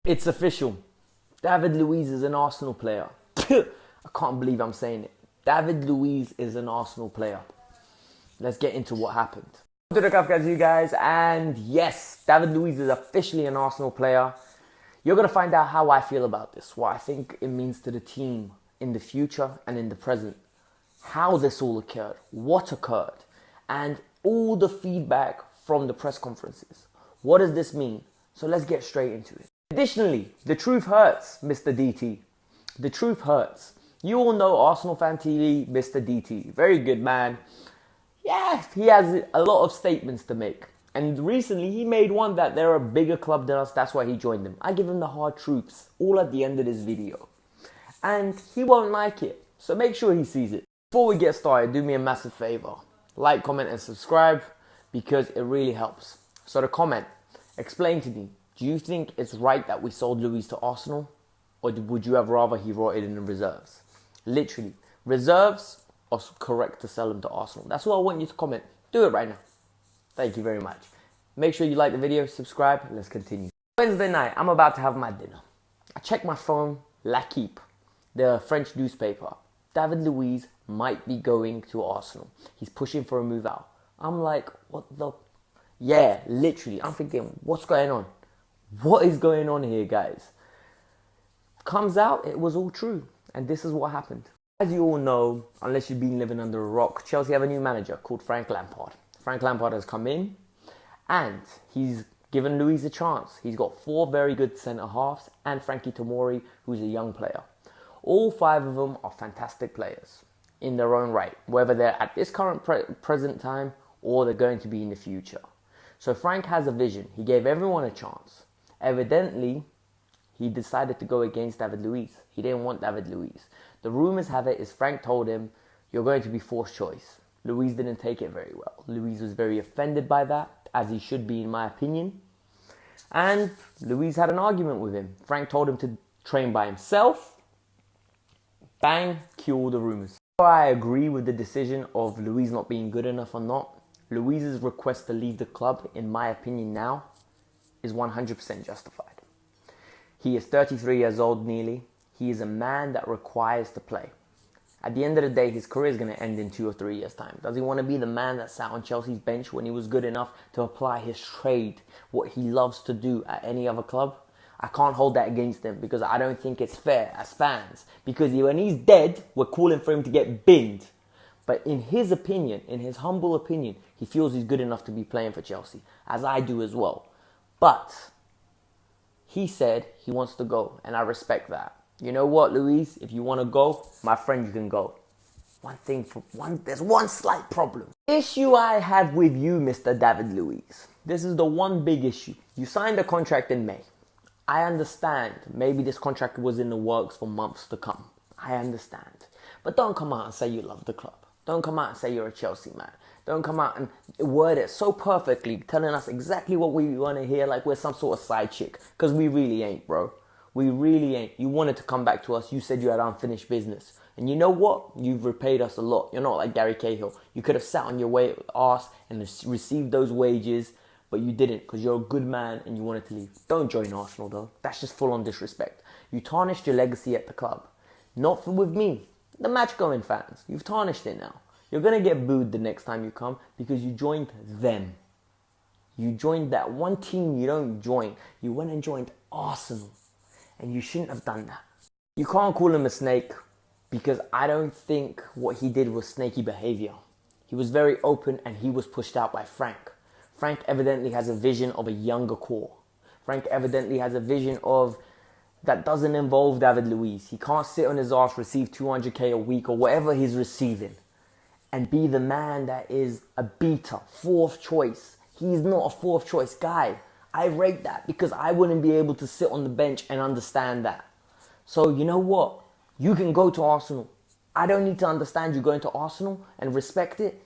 It's official. David Luiz is an Arsenal player. I can't believe I'm saying it. David Luiz is an Arsenal player. Let's get into what happened. To the cup, guys, you guys, and yes, David Luiz is officially an Arsenal player. You're going to find out how I feel about this, what I think it means to the team in the future and in the present, how this all occurred, what occurred, and all the feedback from the press conferences. What does this mean? So let's get straight into it. Additionally, the truth hurts, Mr. DT. The truth hurts. You all know Arsenal fan TV, Mr. DT. Very good man. Yeah, he has a lot of statements to make. And recently he made one that they're a bigger club than us. That's why he joined them. I give him the hard truths all at the end of this video. And he won't like it. So make sure he sees it. Before we get started, do me a massive favor. Like, comment and subscribe because it really helps. So the comment, explain to me. Do you think it's right that we sold Luiz to Arsenal? Or would you have rather he rotted in the reserves? Literally, reserves are correct to sell him to Arsenal. That's what I want you to comment. Do it right now. Thank you very much. Make sure you like the video, subscribe, let's continue. Wednesday night, I'm about to have my dinner. I check my phone, L'Équipe, the French newspaper. David Luiz might be going to Arsenal. He's pushing for a move out. I'm like, what the? Yeah, literally, I'm thinking, what's going on? What is going on here, guys? Comes out, it was all true. And this is what happened. As you all know, unless you've been living under a rock, Chelsea have a new manager called Frank Lampard. Frank Lampard has come in and he's given Luiz a chance. He's got 4 very good centre-halves and Frankie Tomori, who's a young player. All 5 of them are fantastic players in their own right, whether they're at this current present time or they're going to be in the future. So Frank has a vision. He gave everyone a chance. Evidently, he decided to go against David Luiz. He didn't want David Luiz. The rumours have it is Frank told him, you're going to be forced choice. Luiz didn't take it very well. Luiz was very offended by that, as he should be in my opinion. And Luiz had an argument with him. Frank told him to train by himself. Bang, cue all the rumours. I agree with the decision of Luiz not being good enough or not. Luiz's request to leave the club, in my opinion now, is 100% justified. He is 33 years old nearly. He is a man that requires to play. At the end of the day, his career is going to end in 2 or 3 years' time. Does he want to be the man that sat on Chelsea's bench when he was good enough to apply his trade, what he loves to do at any other club? I can't hold that against him because I don't think it's fair as fans. Because when he's dead, we're calling for him to get binned. But in his opinion, in his humble opinion, he feels he's good enough to be playing for Chelsea, as I do as well. But he said he wants to go, and I respect that. You know what, Luiz? If you want to go, my friend, you can go. There's one slight problem. Issue I have with you, Mr. David Luiz. This is the one big issue. You signed a contract in May. I understand. Maybe this contract was in the works for months to come. I understand. But don't come out and say you love the club. Don't come out and say you're a Chelsea man. Don't come out and word it so perfectly, telling us exactly what we want to hear like we're some sort of side chick. Because we really ain't, bro. We really ain't. You wanted to come back to us. You said you had unfinished business. And you know what? You've repaid us a lot. You're not like Gary Cahill. You could have sat on your ass and received those wages, but you didn't because you're a good man and you wanted to leave. Don't join Arsenal, though. That's just full-on disrespect. You tarnished your legacy at the club. Not with me. The match-going fans. You've tarnished it now. You're going to get booed the next time you come because you joined them. You joined that one team you don't join. You went and joined Arsenal. And you shouldn't have done that. You can't call him a snake because I don't think what he did was snaky behavior. He was very open and he was pushed out by Frank. Frank evidently has a vision of a younger core. Frank evidently has a vision of that doesn't involve David Luiz. He can't sit on his ass, receive 200k a week or whatever he's receiving and be the man that is a beater, 4th choice. He's not a 4th choice guy. I rate that because I wouldn't be able to sit on the bench and understand that. So you know what? You can go to Arsenal. I don't need to understand you going to Arsenal and respect it.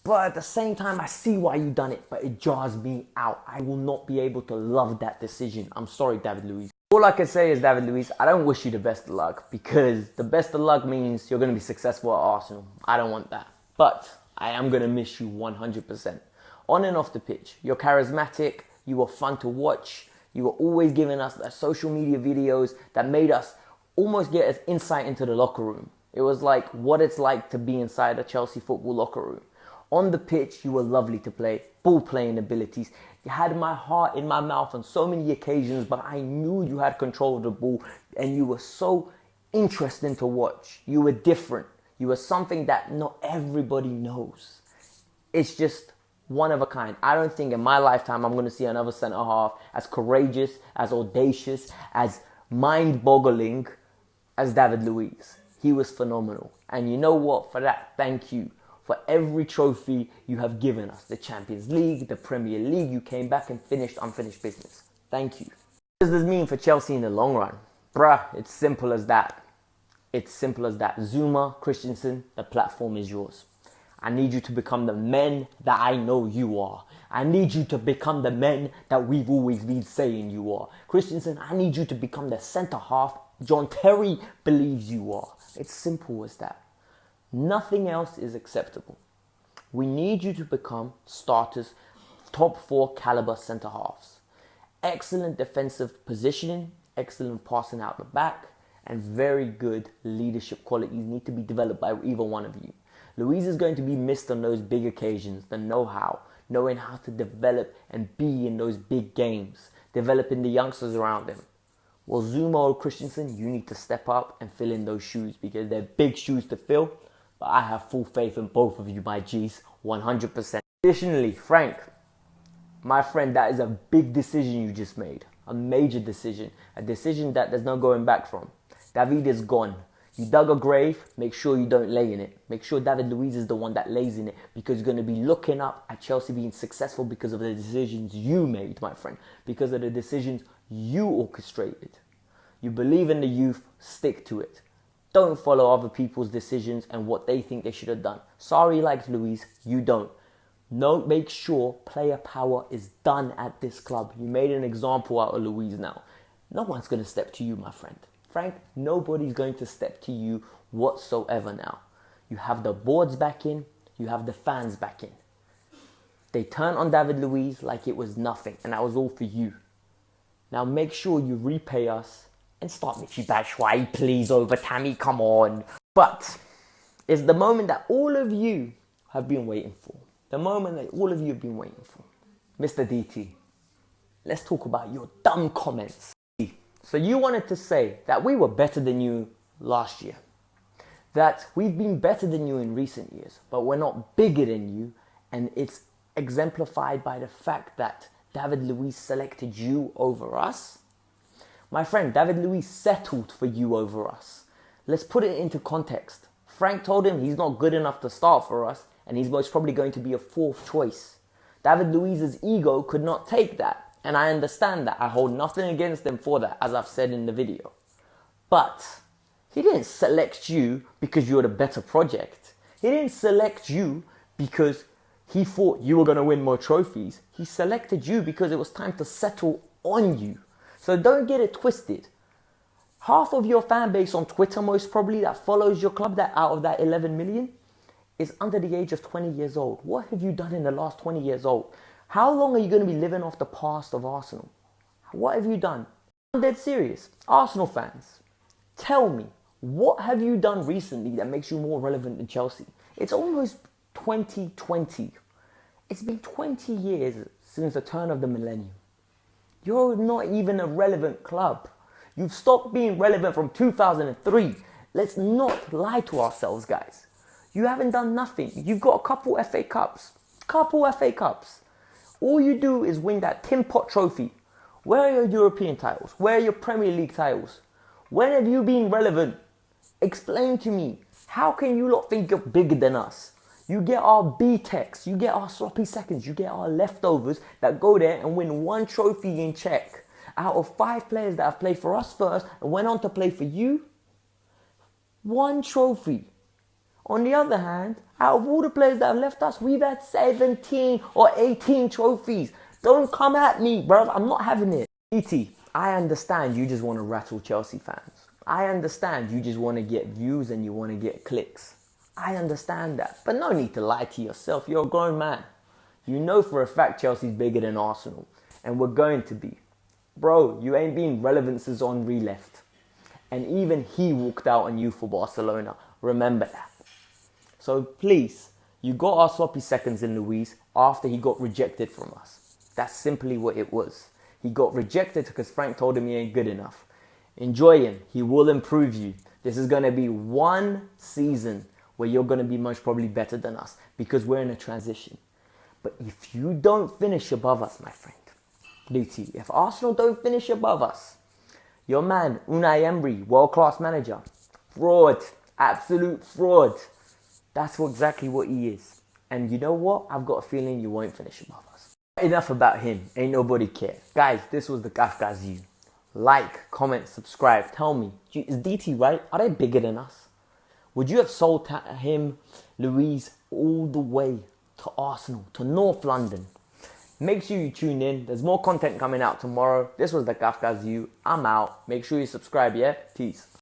But at the same time, I see why you done it, but it jars me out. I will not be able to love that decision. I'm sorry, David Luiz. All I can say is, David Luiz, I don't wish you the best of luck because the best of luck means you're going to be successful at Arsenal. I don't want that. But I am going to miss you 100%. On and off the pitch, you're charismatic. You were fun to watch. You were always giving us the social media videos that made us almost get us insight into the locker room. It was like what it's like to be inside a Chelsea football locker room. On the pitch, you were lovely to play, ball playing abilities. You had my heart in my mouth on so many occasions, but I knew you had control of the ball and you were so interesting to watch. You were different. You were something that not everybody knows. It's just one of a kind. I don't think in my lifetime I'm going to see another centre half as courageous, as audacious, as mind-boggling as David Luiz. He was phenomenal. And you know what? For that, thank you. For every trophy you have given us. The Champions League, the Premier League, you came back and finished unfinished business. Thank you. What does this mean for Chelsea in the long run? Bruh, it's simple as that. It's simple as that. Zuma, Christensen, the platform is yours. I need you to become the men that I know you are. I need you to become the men that we've always been saying you are. Christensen, I need you to become the centre half John Terry believes you are. It's simple as that. Nothing else is acceptable. We need you to become starters, top 4 caliber centre halves. Excellent defensive positioning, excellent passing out the back, and very good leadership qualities need to be developed by either one of you. Luiz is going to be missed on those big occasions, the know-how, knowing how to develop and be in those big games, developing the youngsters around him. Well, Zuma or Christensen, you need to step up and fill in those shoes because they're big shoes to fill. But I have full faith in both of you, my G's, 100%. Additionally, Frank, my friend, that is a big decision you just made. A major decision. A decision that there's no going back from. David is gone. You dug a grave, make sure you don't lay in it. Make sure David Luiz is the one that lays in it because you're going to be looking up at Chelsea being successful because of the decisions you made, my friend. Because of the decisions you orchestrated. You believe in the youth, stick to it. Don't follow other people's decisions and what they think they should have done. Sorry, like Luiz, you don't. No, make sure player power is done at this club. You made an example out of Luiz now. No one's going to step to you, my friend. Frank, nobody's going to step to you whatsoever now. You have the boards back in. You have the fans back in. They turned on David Luiz like it was nothing. And that was all for you. Now make sure you repay us. And start Michy Batshuayi, please, over Tammy, come on. But it's the moment that all of you have been waiting for. The moment that all of you have been waiting for. Mr. DT, let's talk about your dumb comments. So you wanted to say that we were better than you last year. That we've been better than you in recent years. But we're not bigger than you. And it's exemplified by the fact that David Luiz selected you over us. My friend, David Luiz settled for you over us. Let's put it into context. Frank told him he's not good enough to start for us and he's most probably going to be a 4th choice. David Luiz's ego could not take that. And I understand that. I hold nothing against him for that, as I've said in the video. But he didn't select you because you're the better project. He didn't select you because he thought you were going to win more trophies. He selected you because it was time to settle on you. So don't get it twisted. Half of your fan base on Twitter, most probably, that follows your club, that out of that 11 million, is under the age of 20 years old. What have you done in the last 20 years old? How long are you going to be living off the past of Arsenal? What have you done? I'm dead serious. Arsenal fans, tell me, what have you done recently that makes you more relevant than Chelsea? It's almost 2020. It's been 20 years since the turn of the millennium. You're not even a relevant club. You've stopped being relevant from 2003. Let's not lie to ourselves, guys. You haven't done nothing. You've got a couple FA Cups. All you do is win that Tin Pot trophy. Where are your European titles? Where are your Premier League titles? When have you been relevant? Explain to me. How can you not think you're bigger than us? You get our B-techs, you get our sloppy seconds, you get our leftovers that go there and win 1 trophy in Czech. Out of 5 players that have played for us first and went on to play for you, 1 trophy. On the other hand, out of all the players that have left us, we've had 17 or 18 trophies. Don't come at me, bro. I'm not having it. E.T., I understand you just want to rattle Chelsea fans. I understand you just want to get views and you want to get clicks. I understand that. But no need to lie to yourself. You're a grown man. You know for a fact Chelsea's bigger than Arsenal. And we're going to be. Bro, you ain't been relevant since Henry left. And even he walked out on you for Barcelona. Remember that. So please, you got our sloppy seconds in Luiz after he got rejected from us. That's simply what it was. He got rejected because Frank told him he ain't good enough. Enjoy him. He will improve you. This is going to be one season where you're going to be most probably better than us because we're in a transition. But if you don't finish above us, my friend, DT, if Arsenal don't finish above us, your man, Unai Emery, world-class manager, fraud, absolute fraud. That's exactly what he is. And you know what? I've got a feeling you won't finish above us. Enough about him. Ain't nobody care. Guys, this was the Kafka's You. Like, comment, subscribe. Tell me, is DT right? Are they bigger than us? Would you have sold him, Luiz, all the way to Arsenal, to North London? Make sure you tune in. There's more content coming out tomorrow. This was the Kafka's You. I'm out. Make sure you subscribe, yeah? Peace.